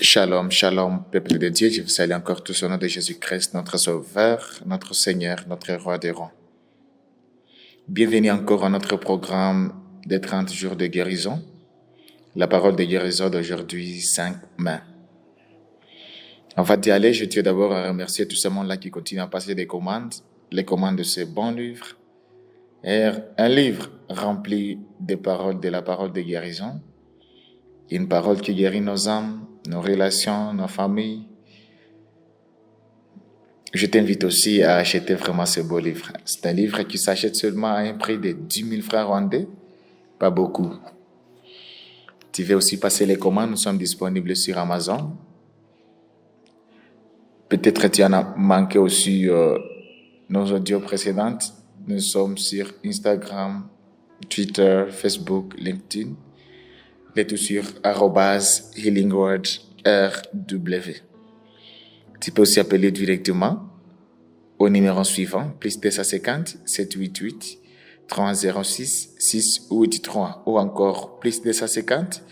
Shalom, shalom, peuple de Dieu, je vous salue encore tous au nom de Jésus-Christ, notre Sauveur, notre Seigneur, notre Roi des Rois. Bienvenue encore à notre programme des 30 jours de guérison. La parole de guérison d'aujourd'hui, 5 mai. Avant d'y aller, je tiens d'abord à remercier tout ce monde-là qui continue à passer des commandes, les commandes de ces bons livres. Et un livre rempli de paroles de la parole de guérison. Une parole qui guérit nos âmes, nos relations, nos familles. Je t'invite aussi à acheter vraiment ce beau livre. C'est un livre qui s'achète seulement à un prix de 10 000 francs rwandais. Pas beaucoup. Tu veux aussi passer les commandes, nous sommes disponibles sur Amazon. Peut-être tu en as manqué aussi nos audios précédentes. Nous sommes sur Instagram, Twitter, Facebook, LinkedIn. Et tout sur @healingword.rw. Tu peux aussi appeler directement au numéro suivant, plus 250 788 306 683 ou encore plus 250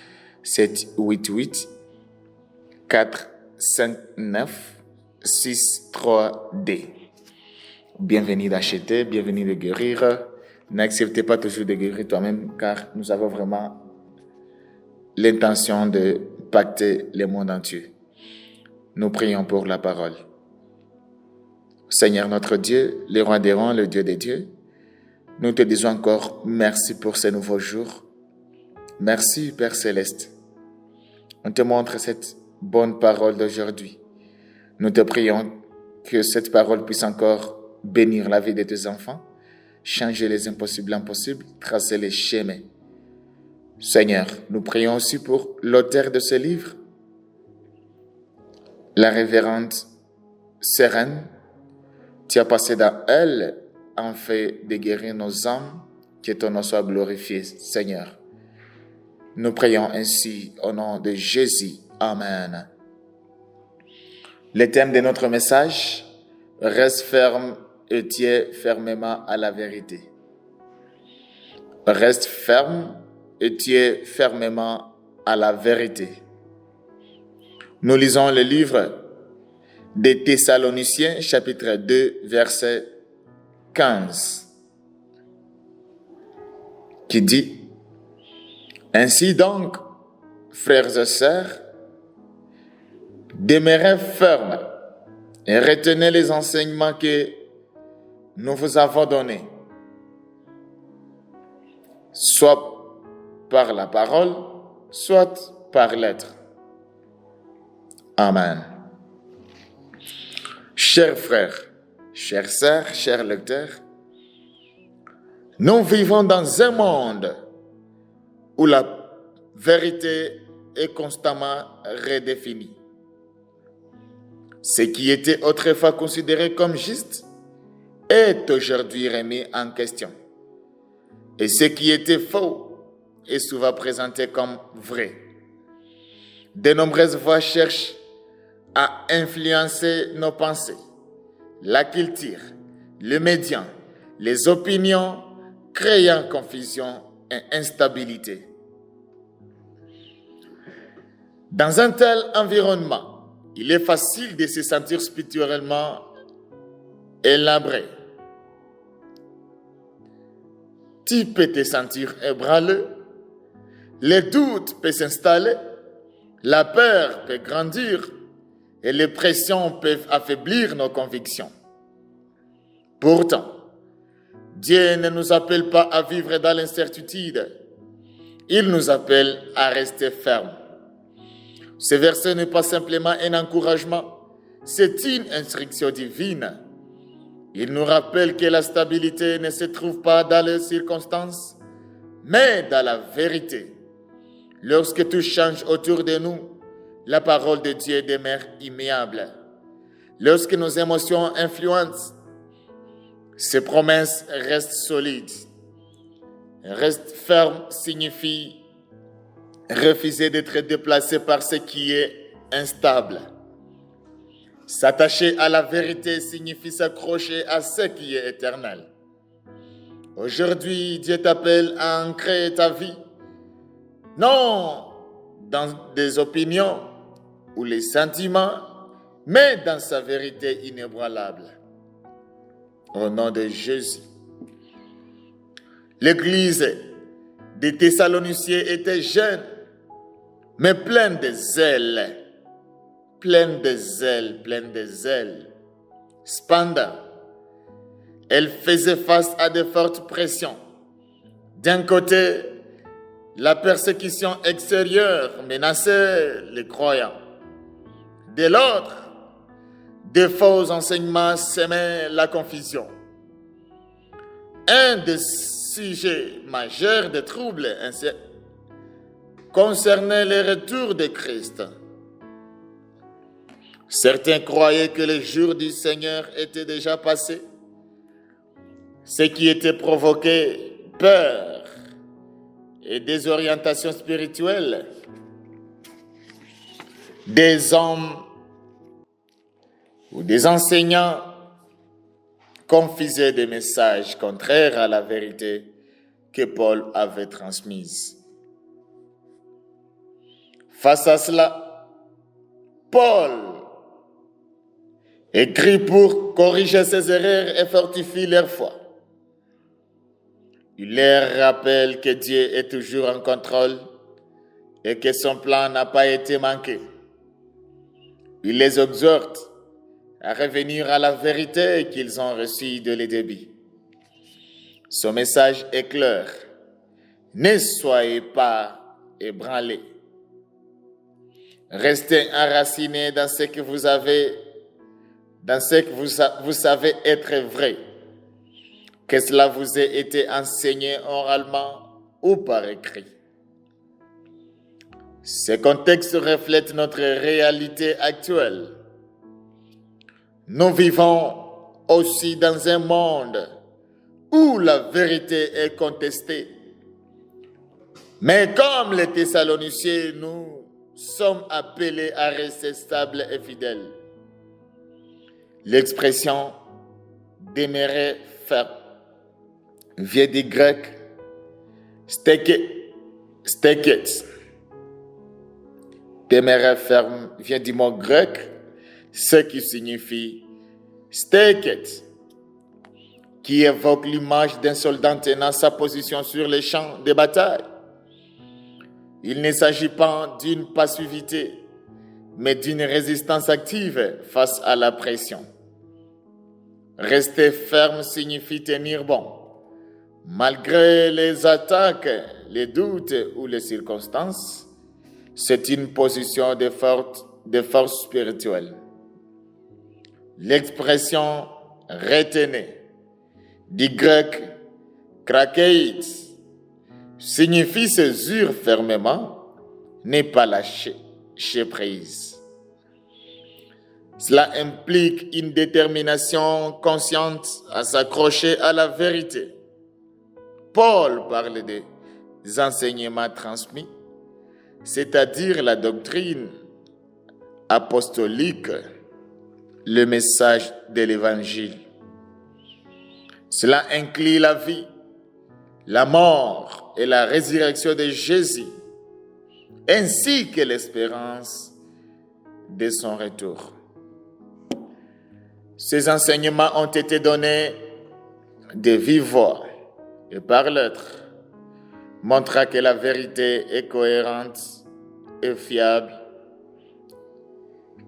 788 459 63D. Bienvenue d'acheter, bienvenue de guérir. N'acceptez pas toujours de guérir toi-même car nous avons vraiment l'intention de pacter le monde entier. Nous prions pour la parole. Seigneur notre Dieu, le roi des rois, le Dieu des dieux, nous te disons encore merci pour ce nouveau jour. Merci Père Céleste. On te montre cette bonne parole d'aujourd'hui. Nous te prions que cette parole puisse encore bénir la vie de tes enfants, changer les impossibles impossibles, tracer les chemins. Seigneur, nous prions aussi pour l'auteur de ce livre, la révérende Sérène. Tu as passé dans elle en fait de guérir nos âmes, que ton nom soit glorifié, Seigneur. Nous prions ainsi au nom de Jésus. Amen. Le thème de notre message, reste ferme et tiens fermement à la vérité. Reste ferme et tiens fermement à la vérité. Nous lisons le livre des Thessaloniciens, chapitre 2, verset 15, qui dit « Ainsi donc, frères et sœurs, demeurez fermes et retenez les enseignements que nous vous avons donnés, soit par la parole, soit par lettre. » Amen. Chers frères, chères sœurs, chers lecteurs, nous vivons dans un monde où la vérité est constamment redéfinie. Ce qui était autrefois considéré comme juste est aujourd'hui remis en question. Et ce qui était faux est souvent présenté comme vrai. De nombreuses voix cherchent à influencer nos pensées, la culture, les médias, les opinions, créant confusion et instabilité. Dans un tel environnement, il est facile de se sentir spirituellement élabré. Tu peux te sentir ébranlé, les doutes peuvent s'installer, la peur peut grandir et les pressions peuvent affaiblir nos convictions. Pourtant, Dieu ne nous appelle pas à vivre dans l'incertitude. Il nous appelle à rester fermes. Ce verset n'est pas simplement un encouragement, c'est une instruction divine. Il nous rappelle que la stabilité ne se trouve pas dans les circonstances, mais dans la vérité. Lorsque tout change autour de nous, la parole de Dieu demeure immuable. Lorsque nos émotions influencent, ses promesses restent solides. Reste ferme signifie refuser d'être déplacé par ce qui est instable. S'attacher à la vérité signifie s'accrocher à ce qui est éternel. Aujourd'hui, Dieu t'appelle à ancrer ta vie, non dans des opinions, ou les sentiments, mais dans sa vérité inébranlable. Au nom de Jésus. L'église des Thessaloniciens était jeune, mais pleine de zèle. Pleine de zèle, pleine de zèle. Cependant, elle faisait face à de fortes pressions. D'un côté, la persécution extérieure menaçait les croyants. De l'autre, de faux enseignements semaient la confusion. Un des sujets majeurs des troubles concernait le retour de Christ. Certains croyaient que le jour du Seigneur était déjà passé, ce qui était provoqué peur et désorientation spirituelle. Des hommes ou des enseignants confisaient des messages contraires à la vérité que Paul avait transmise. Face à cela, Paul écrit pour corriger ces erreurs et fortifier leur foi. Il leur rappelle que Dieu est toujours en contrôle et que son plan n'a pas été manqué. Il les exhorte à revenir à la vérité qu'ils ont reçue de le début. Son message est clair. Ne soyez pas ébranlés. Restez enracinés dans ce que vous avez, dans ce que vous savez être vrai. Que cela vous ait été enseigné oralement ou par écrit. Ce contexte reflète notre réalité actuelle. Nous vivons aussi dans un monde où la vérité est contestée. Mais comme les Thessaloniciens, nous sommes appelés à rester stables et fidèles. L'expression « demeurer ferme » vient du grec stekets. Demeurer ferme vient du mot grec, ce qui signifie stekets, qui évoque l'image d'un soldat tenant sa position sur les champs de bataille. Il ne s'agit pas d'une passivité, mais d'une résistance active face à la pression. Rester ferme signifie tenir bon. Malgré les attaques, les doutes ou les circonstances, c'est une position de force spirituelle. L'expression « retenez » du grec « krakeit » signifie saisir fermement, ne pas lâcher prise. Cela implique une détermination consciente à s'accrocher à la vérité. Paul parle des enseignements transmis, c'est-à-dire la doctrine apostolique, le message de l'Évangile. Cela inclut la vie, la mort et la résurrection de Jésus, ainsi que l'espérance de son retour. Ces enseignements ont été donnés de vive voix et par lettres, montrant que la vérité est cohérente et fiable,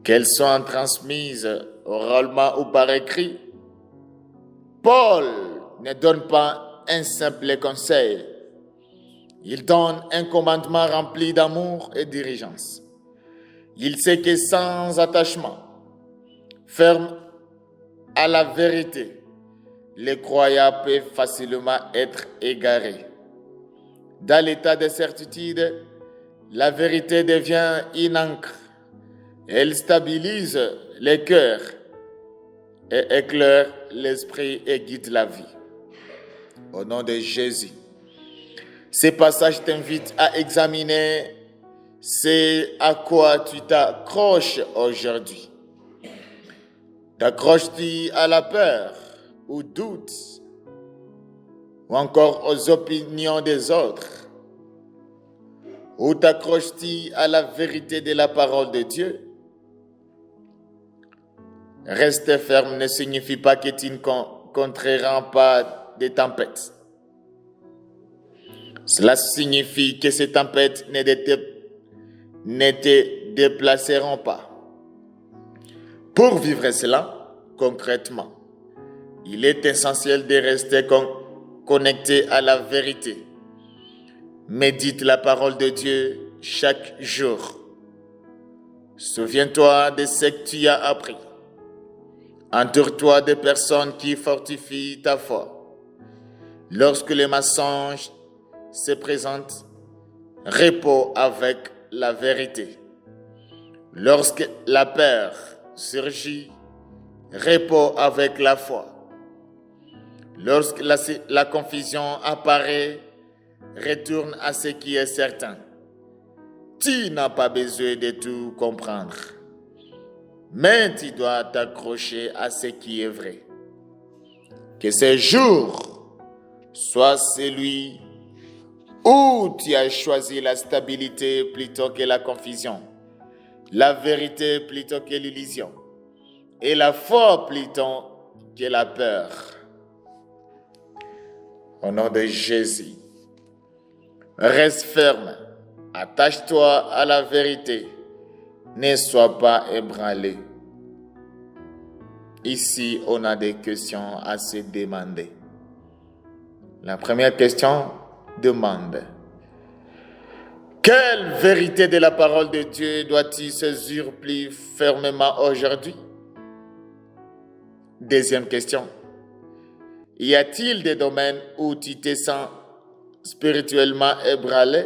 qu'elles soient transmises oralement ou par écrit. Paul ne donne pas un simple conseil, il donne un commandement rempli d'amour et de diligence. Il sait que sans attachement ferme à la vérité, les croyants peuvent facilement être égarés. Dans l'état de certitude, la vérité devient une encre. Elle stabilise les cœurs et éclaire l'esprit et guide la vie. Au nom de Jésus. Ces passages t'invitent à examiner ce à quoi tu t'accroches aujourd'hui. T'accroches-tu à la peur, au doute, ou encore aux opinions des autres? Ou t'accroches-tu à la vérité de la parole de Dieu? Rester ferme ne signifie pas que tu ne contrairas pas des tempêtes. Cela signifie que ces tempêtes ne te déplaceront pas. Pour vivre cela concrètement, il est essentiel de rester connecté à la vérité. Médite la parole de Dieu chaque jour. Souviens-toi de ce que tu as appris. Entoure-toi de personnes qui fortifient ta foi. Lorsque les mensonges se présentent, réponds avec la vérité. Lorsque la peur surgit, réponds avec la foi. Lorsque la confusion apparaît, retourne à ce qui est certain. Tu n'as pas besoin de tout comprendre, mais tu dois t'accrocher à ce qui est vrai. Que ce jour soit celui où tu as choisi la stabilité plutôt que la confusion, la vérité plutôt que l'illusion, et la foi plutôt que la peur. Au nom de Jésus, reste ferme, attache-toi à la vérité, ne sois pas ébranlé. Ici, on a des questions à se demander. La première question demande: quelle vérité de la parole de Dieu doit-il saisir plus fermement aujourd'hui? Deuxième question: y a-t-il des domaines où tu te sens spirituellement ébranlé?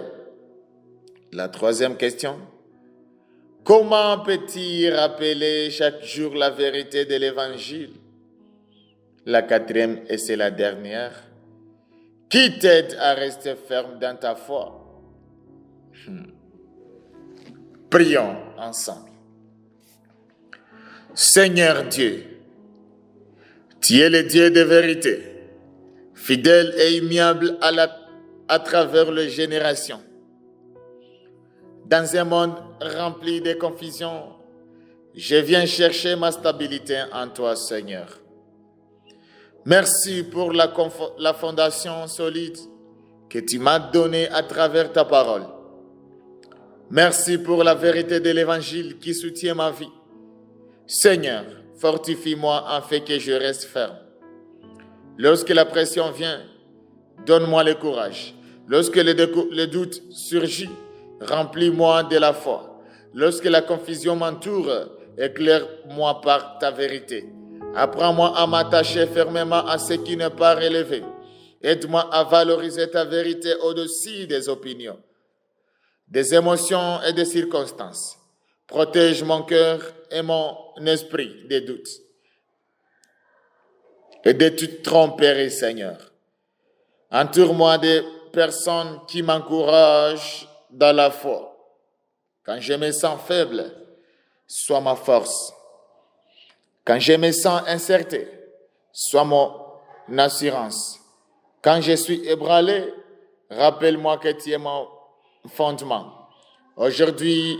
La troisième question: comment peux-tu rappeler chaque jour la vérité de l'Évangile? La quatrième, et c'est la dernière: qui t'aide à rester ferme dans ta foi? Prions ensemble. Seigneur Dieu, tu es le Dieu de vérité, fidèle et immuable à travers les générations. Dans un monde rempli de confusion, je viens chercher ma stabilité en toi, Seigneur. Merci pour la fondation solide que tu m'as donnée à travers ta parole. Merci pour la vérité de l'Évangile qui soutient ma vie. Seigneur, fortifie-moi afin que je reste ferme. Lorsque la pression vient, donne-moi le courage. Lorsque le doute surgit, remplis-moi de la foi. Lorsque la confusion m'entoure, éclaire-moi par ta vérité. Apprends-moi à m'attacher fermement à ce qui n'est pas relevé. Aide-moi à valoriser ta vérité au-dessus des opinions, des émotions et des circonstances. Protège mon cœur et mon esprit des doutes et de toute tromperie, Seigneur. Entoure-moi de personnes qui m'encouragent dans la foi. Quand je me sens faible, sois ma force. Quand je me sens incertain, sois mon assurance. Quand je suis ébranlé, rappelle-moi que tu es mon fondement. Aujourd'hui,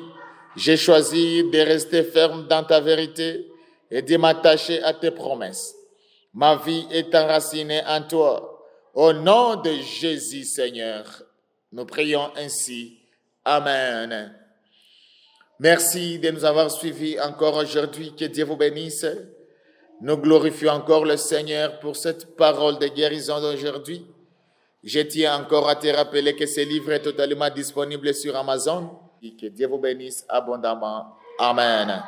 j'ai choisi de rester ferme dans ta vérité et de m'attacher à tes promesses. Ma vie est enracinée en toi. Au nom de Jésus, Seigneur, nous prions ainsi. Amen. Merci de nous avoir suivis encore aujourd'hui. Que Dieu vous bénisse. Nous glorifions encore le Seigneur pour cette parole de guérison d'aujourd'hui. Je tiens encore à te rappeler que ce livre est totalement disponible sur Amazon. Et que Dieu vous bénisse abondamment. Amen.